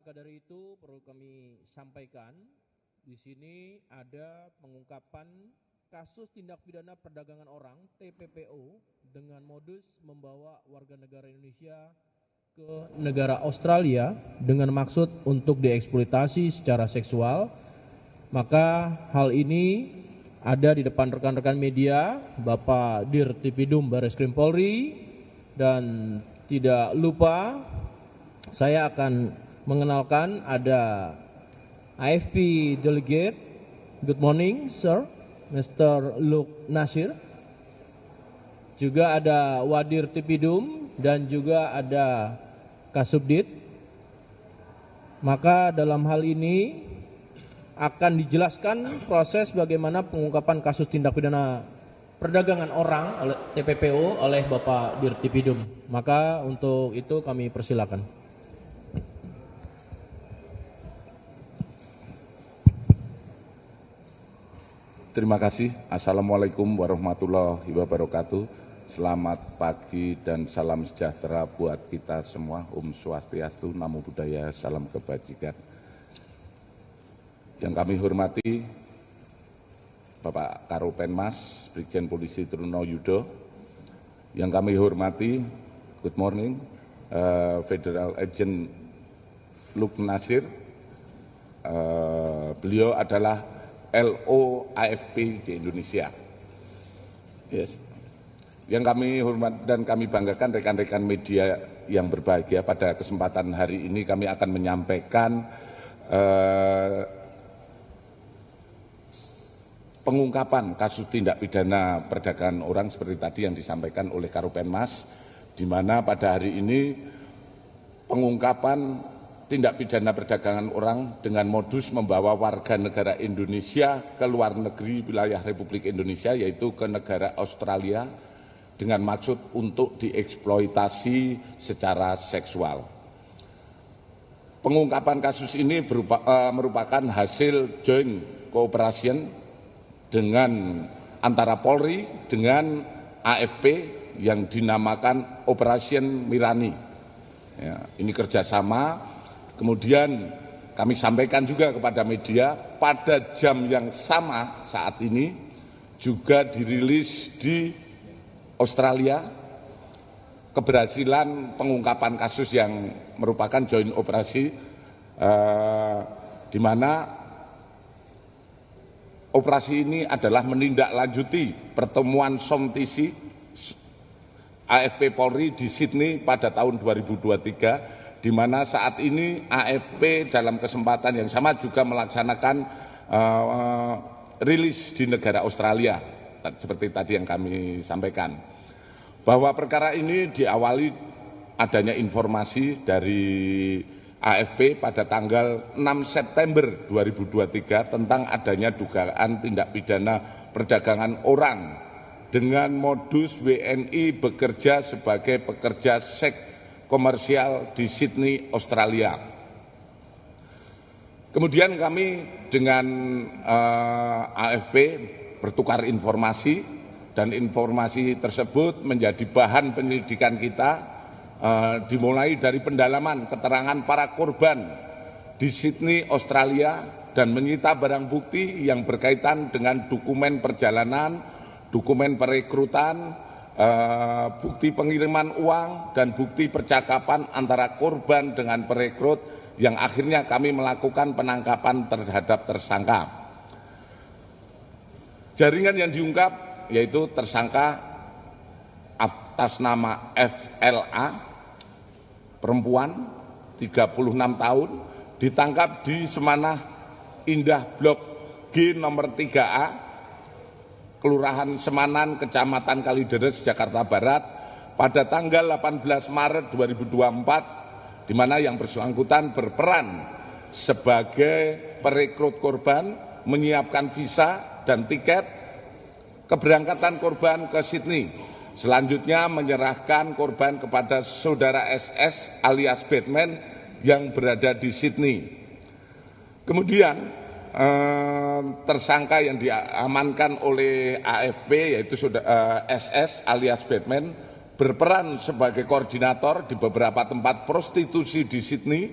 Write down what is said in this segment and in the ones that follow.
Maka dari itu perlu kami sampaikan, di sini ada pengungkapan kasus tindak pidana perdagangan orang (TPPO) dengan modus membawa warga negara Indonesia ke negara Australia dengan maksud untuk dieksploitasi secara seksual. Maka hal ini ada di depan rekan-rekan media, Bapak Dirtipidum Barreskrim Polri, dan tidak lupa saya akan mengenalkan ada AFP Delegate. Good morning, sir, Mr. Luke Nasir. Juga ada Wadir Tipidum dan juga ada Kasubdit. Maka dalam hal ini akan dijelaskan proses bagaimana pengungkapan kasus tindak pidana perdagangan orang oleh TPPO oleh Bapak Dirtipidum. Maka untuk itu kami persilakan. Terima kasih. Assalamualaikum warahmatullahi wabarakatuh. Selamat pagi dan salam sejahtera buat kita semua. Om Swastiastu, Namo Buddhaya, salam kebajikan. Yang kami hormati Bapak Karopenmas, Brigjen Polisi Truno Yudo. Yang kami hormati, good morning, Federal Agent Luke Nasir. Beliau adalah LO AFP di Indonesia. Yes. Yang kami hormat dan kami banggakan rekan-rekan media yang berbahagia, pada kesempatan hari ini kami akan menyampaikan pengungkapan kasus tindak pidana perdagangan orang seperti tadi yang disampaikan oleh Karopenmas, di mana pada hari ini pengungkapan tindak pidana perdagangan orang dengan modus membawa warga negara Indonesia ke luar negeri wilayah Republik Indonesia, yaitu ke negara Australia, dengan maksud untuk dieksploitasi secara seksual. Pengungkapan kasus ini merupakan hasil joint cooperation dengan antara Polri dengan AFP yang dinamakan Operation Mirani. Ya, ini kerjasama. Kemudian kami sampaikan juga kepada media, pada jam yang sama saat ini juga dirilis di Australia keberhasilan pengungkapan kasus yang merupakan joint operasi, di mana operasi ini adalah menindaklanjuti pertemuan SOMTC AFP Polri di Sydney pada tahun 2023, di mana saat ini AFP dalam kesempatan yang sama juga melaksanakan rilis di negara Australia, seperti tadi yang kami sampaikan. Bahwa perkara ini diawali adanya informasi dari AFP pada tanggal 6 September 2023 tentang adanya dugaan tindak pidana perdagangan orang dengan modus WNI bekerja sebagai pekerja seks komersial di Sydney, Australia. Kemudian kami dengan AFP bertukar informasi, dan informasi tersebut menjadi bahan penyelidikan kita, dimulai dari pendalaman keterangan para korban di Sydney, Australia, dan menyita barang bukti yang berkaitan dengan dokumen perjalanan, dokumen perekrutan, bukti pengiriman uang, dan bukti percakapan antara korban dengan perekrut, yang akhirnya kami melakukan penangkapan terhadap tersangka. Jaringan yang diungkap yaitu tersangka atas nama FLA, perempuan 36 tahun, ditangkap di Semanah Indah Blok G nomor 3A, Kelurahan Semanan, Kecamatan Kalideres, Jakarta Barat, pada tanggal 18 Maret 2024, di mana yang bersangkutan berperan sebagai perekrut korban, menyiapkan visa dan tiket keberangkatan korban ke Sydney. Selanjutnya menyerahkan korban kepada saudara SS alias Batman yang berada di Sydney. Kemudian tersangka yang diamankan oleh AFP yaitu SS alias Batman berperan sebagai koordinator di beberapa tempat prostitusi di Sydney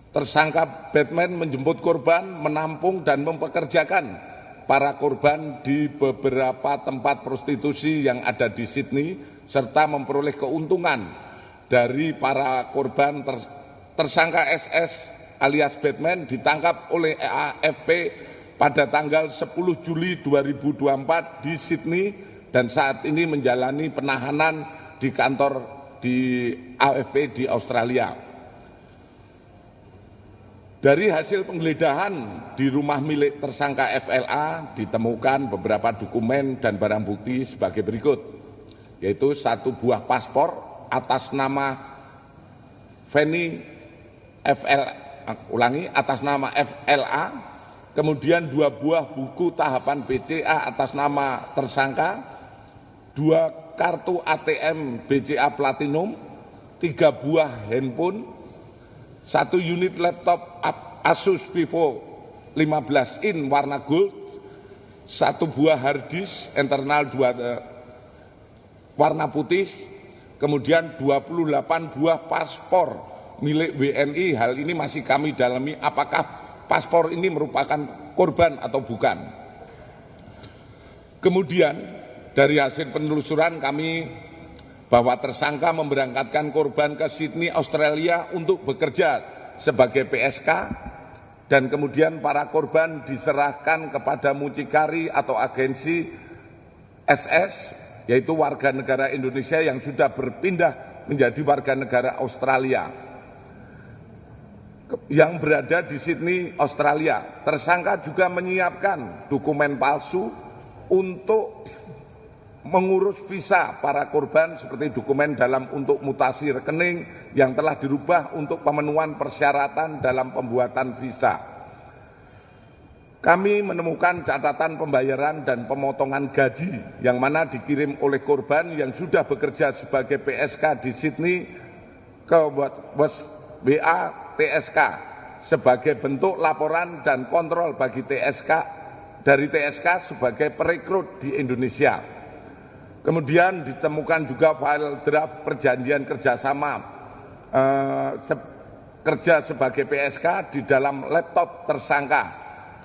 tersangka Batman menjemput korban, menampung dan mempekerjakan para korban di beberapa tempat prostitusi yang ada di Sydney, serta memperoleh keuntungan dari para korban. Tersangka SS alias Batman ditangkap oleh AFP pada tanggal 10 Juli 2024 di Sydney dan saat ini menjalani penahanan di kantor di AFP di Australia. Dari hasil penggeledahan di rumah milik tersangka FLA ditemukan beberapa dokumen dan barang bukti sebagai berikut, yaitu 1 buah paspor atas nama atas nama FLA, kemudian 2 buah buku tahapan BCA atas nama tersangka, 2 kartu ATM BCA Platinum, 3 buah handphone, 1 unit laptop Asus Vivo 15 in warna gold, 1 buah hard disk internal 2 warna putih, kemudian 28 buah paspor milik WNI. Hal ini masih kami dalami apakah paspor ini merupakan korban atau bukan. Kemudian dari hasil penelusuran kami bahwa tersangka memberangkatkan korban ke Sydney, Australia untuk bekerja sebagai PSK dan kemudian para korban diserahkan kepada mucikari atau agensi SS, yaitu warga negara Indonesia yang sudah berpindah menjadi warga negara Australia yang berada di Sydney, Australia. Tersangka juga menyiapkan dokumen palsu untuk mengurus visa para korban seperti dokumen dalam untuk mutasi rekening yang telah dirubah untuk pemenuhan persyaratan dalam pembuatan visa. Kami menemukan catatan pembayaran dan pemotongan gaji yang mana dikirim oleh korban yang sudah bekerja sebagai PSK di Sydney ke WA TSK sebagai bentuk laporan dan kontrol bagi TSK dari TSK sebagai perekrut di Indonesia. Kemudian ditemukan juga file draft perjanjian kerjasama kerja sebagai PSK di dalam laptop tersangka,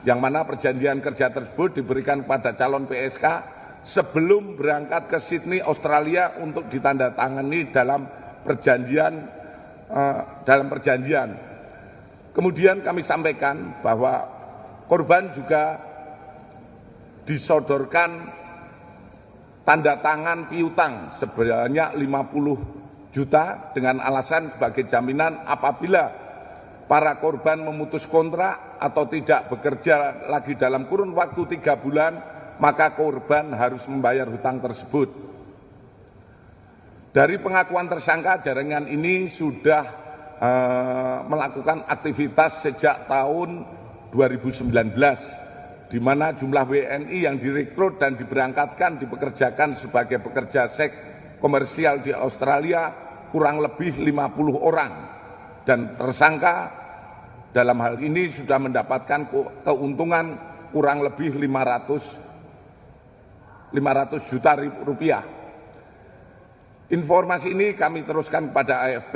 yang mana perjanjian kerja tersebut diberikan kepada calon PSK sebelum berangkat ke Sydney, Australia untuk ditandatangani dalam perjanjian. Kemudian kami sampaikan bahwa korban juga disodorkan tanda tangan piutang sebanyak 50 juta dengan alasan sebagai jaminan apabila para korban memutus kontrak atau tidak bekerja lagi dalam kurun waktu 3 bulan, maka korban harus membayar hutang tersebut. Dari pengakuan tersangka, jaringan ini sudah melakukan aktivitas sejak tahun 2019. Di mana jumlah WNI yang direkrut dan diberangkatkan dipekerjakan sebagai pekerja seks komersial di Australia kurang lebih 50 orang. Dan tersangka dalam hal ini sudah mendapatkan keuntungan kurang lebih 500 juta rupiah. Informasi ini kami teruskan kepada AFP,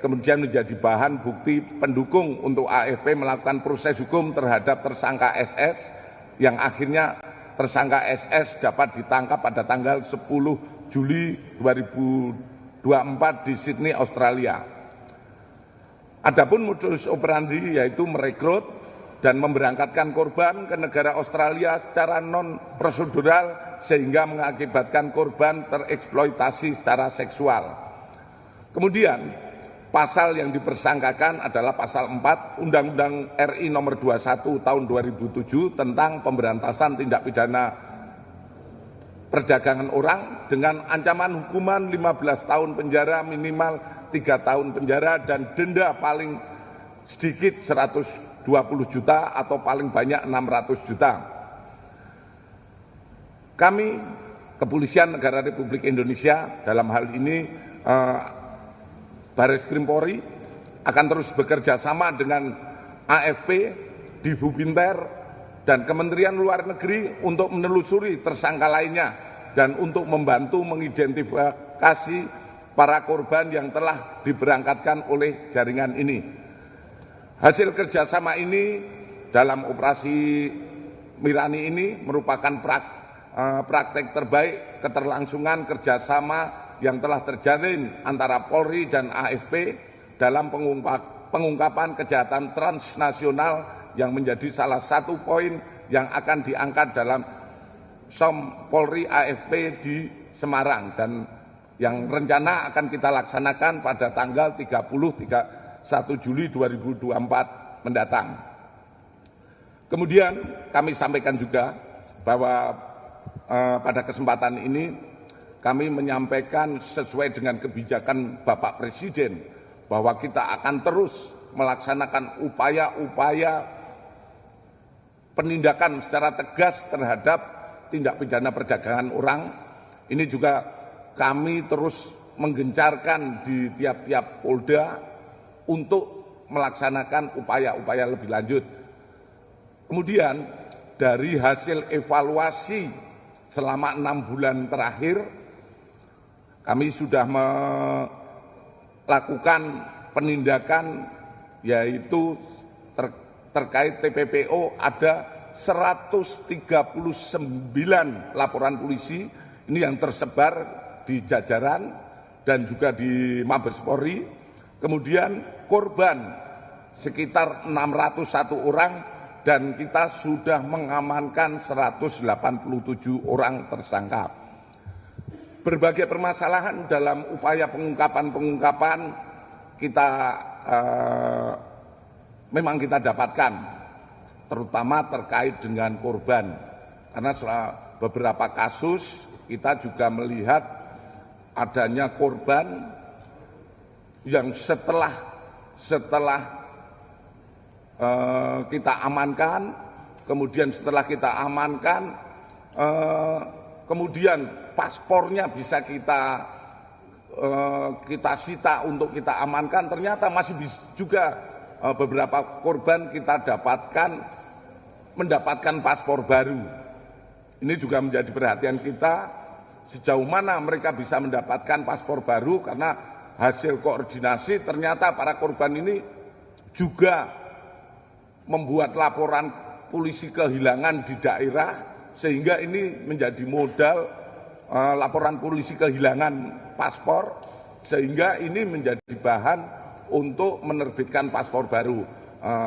kemudian menjadi bahan bukti pendukung untuk AFP melakukan proses hukum terhadap tersangka SS, yang akhirnya tersangka SS dapat ditangkap pada tanggal 10 Juli 2024 di Sydney, Australia. Adapun modus operandi yaitu merekrut dan memberangkatkan korban ke negara Australia secara non-prosedural sehingga mengakibatkan korban tereksploitasi secara seksual. Kemudian pasal yang dipersangkakan adalah pasal 4 Undang-Undang RI nomor 21 tahun 2007 tentang pemberantasan tindak pidana perdagangan orang dengan ancaman hukuman 15 tahun penjara, minimal 3 tahun penjara dan denda paling sedikit 120 juta atau paling banyak 600 juta. Kami, Kepolisian Negara Republik Indonesia, dalam hal ini Baris Krim Polri, akan terus bekerja sama dengan AFP, Divubinter, dan Kementerian Luar Negeri untuk menelusuri tersangka lainnya dan untuk membantu mengidentifikasi para korban yang telah diberangkatkan oleh jaringan ini. Hasil kerjasama ini dalam operasi Mirani ini merupakan praktek terbaik keterlangsungan kerjasama yang telah terjalin antara Polri dan AFP dalam pengungkapan kejahatan transnasional yang menjadi salah satu poin yang akan diangkat dalam SOM Polri AFP di Semarang dan yang rencana akan kita laksanakan pada tanggal 1 Juli 2024 mendatang. Kemudian kami sampaikan juga bahwa pada kesempatan ini kami menyampaikan sesuai dengan kebijakan Bapak Presiden bahwa kita akan terus melaksanakan upaya-upaya penindakan secara tegas terhadap tindak pidana perdagangan orang. Ini juga kami terus menggencarkan di tiap-tiap polda untuk melaksanakan upaya-upaya lebih lanjut. Kemudian dari hasil evaluasi selama 6 bulan terakhir, kami sudah melakukan penindakan yaitu terkait TPPO ada 139 laporan polisi, ini yang tersebar di jajaran dan juga di Mabes Polri. Kemudian korban sekitar 601 orang dan kita sudah mengamankan 187 orang tersangka. Berbagai permasalahan dalam upaya pengungkapan kita memang kita dapatkan, terutama terkait dengan korban. Karena beberapa kasus kita juga melihat adanya korban yang setelah kita amankan, kemudian setelah kita amankan, kemudian paspornya bisa kita sita untuk kita amankan, ternyata masih juga beberapa korban kita mendapatkan paspor baru. Ini juga menjadi perhatian kita sejauh mana mereka bisa mendapatkan paspor baru, karena hasil koordinasi ternyata para korban ini juga membuat laporan polisi kehilangan di daerah, sehingga ini menjadi modal laporan polisi kehilangan paspor, sehingga ini menjadi bahan untuk menerbitkan paspor baru.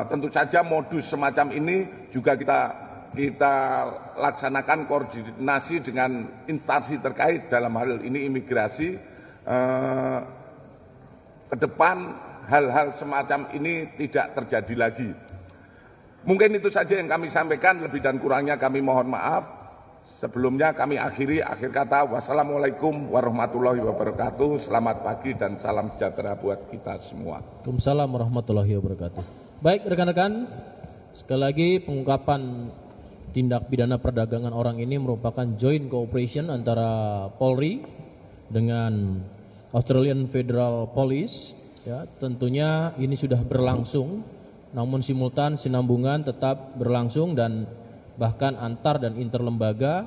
Tentu saja modus semacam ini juga kita laksanakan koordinasi dengan instansi terkait, dalam hal ini imigrasi. Ke depan hal-hal semacam ini tidak terjadi lagi. Mungkin itu saja yang kami sampaikan, lebih dan kurangnya kami mohon maaf. Sebelumnya kami akhiri akhir kata, wassalamualaikum warahmatullahi wabarakatuh, selamat pagi dan salam sejahtera buat kita semua. Waalaikumsalam warahmatullahi wabarakatuh. Baik rekan-rekan, sekali lagi pengungkapan tindak pidana perdagangan orang ini merupakan joint cooperation antara Polri dengan Australian Federal Police. Ya, tentunya ini sudah berlangsung, namun simultan sinambungan tetap berlangsung dan bahkan antar dan interlembaga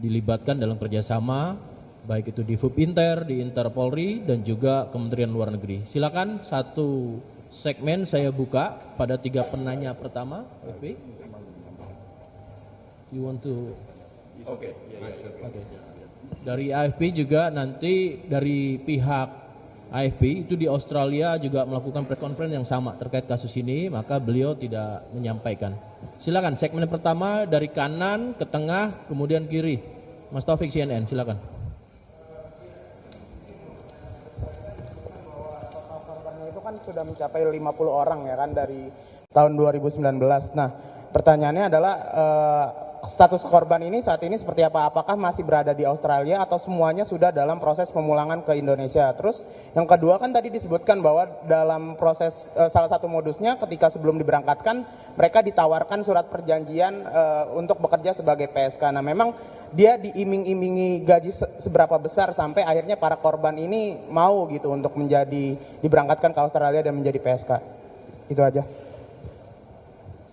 dilibatkan dalam kerjasama, baik itu di Fupinter, di Interpolri, dan juga Kementerian Luar Negeri. Silakan satu segmen saya buka pada 3 penanya pertama. FB, you want to? Oke. Dari AFP juga nanti dari pihak AFP itu di Australia juga melakukan press conference yang sama terkait kasus ini, maka beliau tidak menyampaikan. Silakan segmen pertama dari kanan ke tengah kemudian kiri. Mas Taufik CNN, silakan. Korbannya itu kan sudah mencapai 50 orang ya kan dari tahun 2019. Nah, pertanyaannya adalah status korban ini saat ini seperti apa? Apakah masih berada di Australia atau semuanya sudah dalam proses pemulangan ke Indonesia? Terus yang kedua kan tadi disebutkan bahwa dalam proses salah satu modusnya ketika sebelum diberangkatkan mereka ditawarkan surat perjanjian untuk bekerja sebagai PSK. Nah, memang dia diiming-imingi gaji seberapa besar sampai akhirnya para korban ini mau gitu untuk diberangkatkan ke Australia dan menjadi PSK. Itu aja.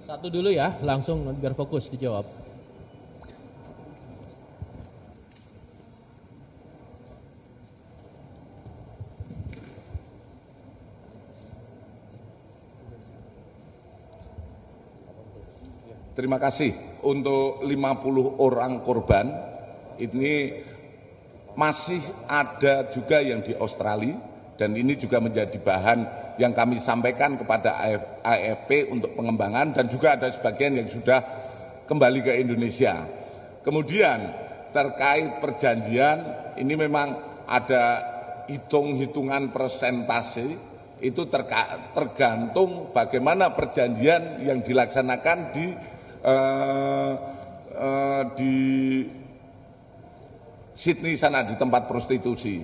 Satu dulu ya, langsung biar fokus dijawab. Terima kasih. Untuk 50 orang korban ini masih ada juga yang di Australia, dan ini juga menjadi bahan yang kami sampaikan kepada AFP untuk pengembangan, dan juga ada sebagian yang sudah kembali ke Indonesia. Kemudian terkait perjanjian, ini memang ada hitung-hitungan persentase, itu tergantung bagaimana perjanjian yang dilaksanakan di Sydney sana, di tempat prostitusi.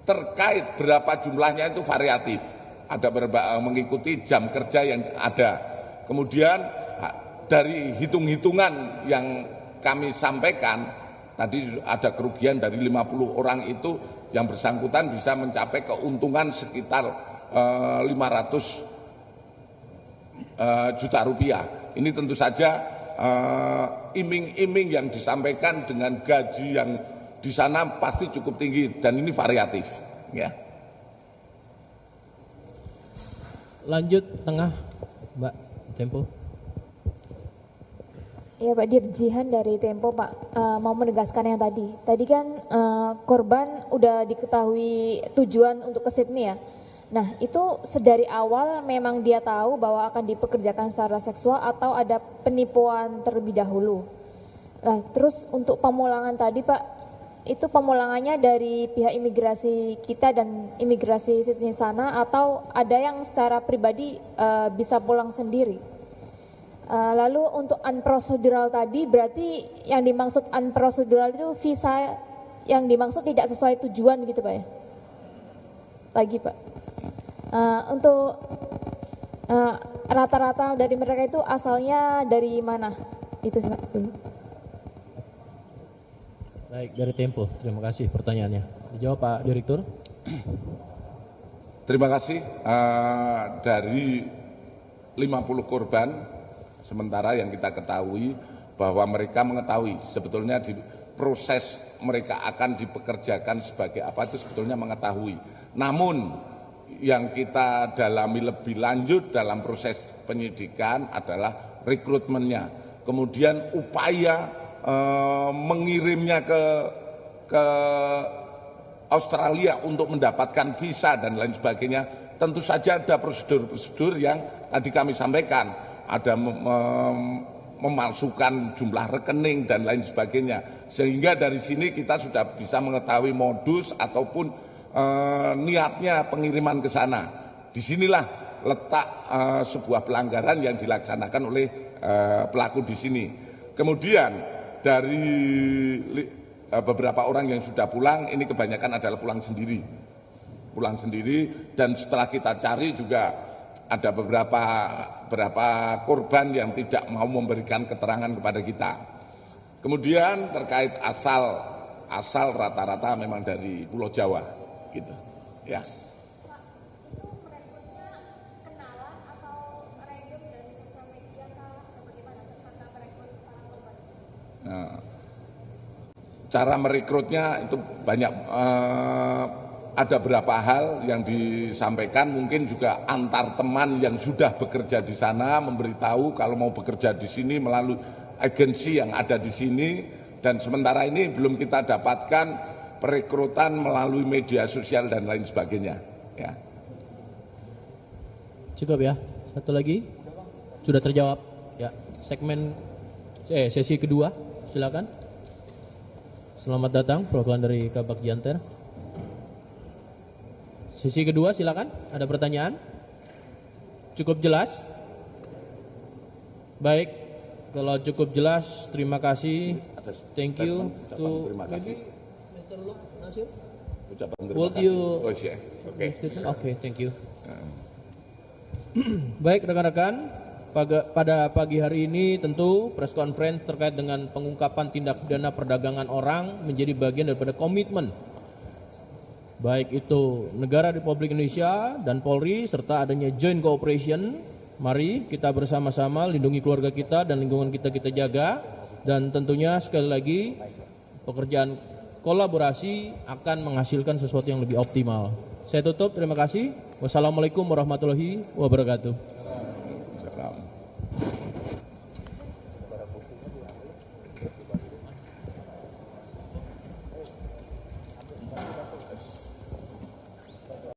Terkait berapa jumlahnya itu variatif, ada beberapa mengikuti jam kerja yang ada. Kemudian dari hitung-hitungan yang kami sampaikan, tadi ada kerugian dari 50 orang itu yang bersangkutan bisa mencapai keuntungan sekitar 500 juta rupiah. Ini tentu saja iming-iming yang disampaikan dengan gaji yang di sana pasti cukup tinggi, dan ini variatif. Ya. Lanjut tengah, Mbak Tempo. Ya Pak Dirjihan dari Tempo, Pak, mau menegaskan yang tadi. Tadi kan korban udah diketahui tujuan untuk ke Sydney ya. Nah itu sedari awal memang dia tahu bahwa akan dipekerjakan secara seksual atau ada penipuan terlebih dahulu. Nah terus untuk pemulangan tadi Pak, itu pemulangannya dari pihak imigrasi kita dan imigrasi Sydney sana, atau ada yang secara pribadi bisa pulang sendiri? Lalu untuk unprocedural tadi, berarti yang dimaksud unprocedural itu visa yang dimaksud tidak sesuai tujuan gitu Pak ya? Lagi Pak, untuk rata-rata dari mereka itu asalnya dari mana? Itu sih Pak dulu. Baik, dari Tempo, terima kasih pertanyaannya. Dijawab Pak Direktur. Terima kasih. Dari 50 korban, sementara yang kita ketahui bahwa mereka mengetahui sebetulnya di proses mereka akan dipekerjakan sebagai apa itu sebetulnya mengetahui. Namun yang kita dalami lebih lanjut dalam proses penyidikan adalah rekrutmennya, kemudian upaya mengirimnya ke Australia untuk mendapatkan visa dan lain sebagainya. Tentu saja ada prosedur-prosedur yang tadi kami sampaikan, ada memalsukan jumlah rekening dan lain sebagainya, sehingga dari sini kita sudah bisa mengetahui modus ataupun niatnya pengiriman ke sana. Disinilah letak sebuah pelanggaran yang dilaksanakan oleh pelaku di sini. Kemudian dari beberapa orang yang sudah pulang, ini kebanyakan adalah pulang sendiri, dan setelah kita cari juga ada beberapa korban yang tidak mau memberikan keterangan kepada kita. Kemudian terkait asal rata-rata memang dari Pulau Jawa, gitu, ya. Nah, cara merekrutnya itu banyak, ada beberapa hal yang disampaikan, mungkin juga antar teman yang sudah bekerja di sana memberitahu kalau mau bekerja di sini melalui agensi yang ada di sini, dan sementara ini belum kita dapatkan perekrutan melalui media sosial dan lain sebagainya. Ya. Cukup ya. Satu lagi sudah terjawab. Ya. Segmen sesi kedua. Silakan. Selamat datang perwakilan dari Kabak Janter. Sesi kedua silakan. Ada pertanyaan? Cukup jelas? Baik. Kalau cukup jelas, terima kasih. Thank you to Mr. Luke Nasir. Would you? Okay, thank you. Baik rekan-rekan. Pada pagi hari ini tentu press conference terkait dengan pengungkapan tindak pidana perdagangan orang menjadi bagian daripada komitmen baik itu negara Republik Indonesia dan Polri serta adanya joint cooperation. Mari kita bersama-sama lindungi keluarga kita dan lingkungan kita jaga, dan tentunya sekali lagi pekerjaan kolaborasi akan menghasilkan sesuatu yang lebih optimal. Saya tutup, terima kasih. Wassalamualaikum warahmatullahi wabarakatuh.